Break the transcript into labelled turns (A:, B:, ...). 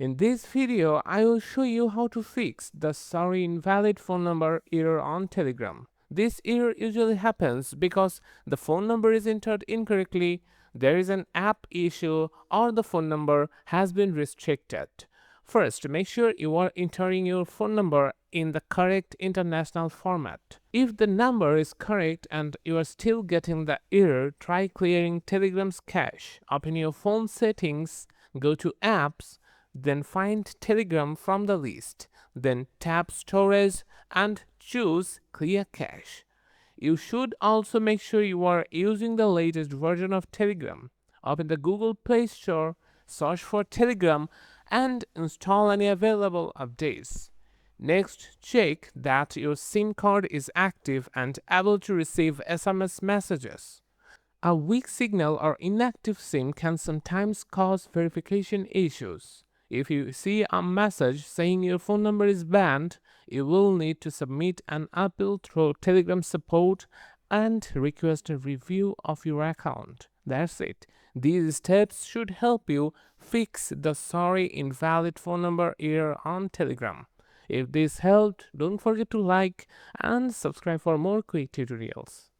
A: In this video, I will show you how to fix the sorry invalid phone number error on Telegram. This error usually happens because the phone number is entered incorrectly, there is an app issue, or the phone number has been restricted. First, make sure you are entering your phone number in the correct international format. If the number is correct and you are still getting the error, try clearing Telegram's cache. Open your phone settings, go to Apps, then find Telegram from the list. Then tap Storage and choose Clear Cache. You should also make sure you are using the latest version of Telegram. Open the Google Play Store, search for Telegram, and install any available updates. Next, check that your SIM card is active and able to receive SMS messages. A weak signal or inactive SIM can sometimes cause verification issues. If you see a message saying your phone number is banned, you will need to submit an appeal through Telegram support and request a review of your account. That's it. These steps should help you fix the sorry invalid phone number error on Telegram. If this helped, don't forget to like and subscribe for more quick tutorials.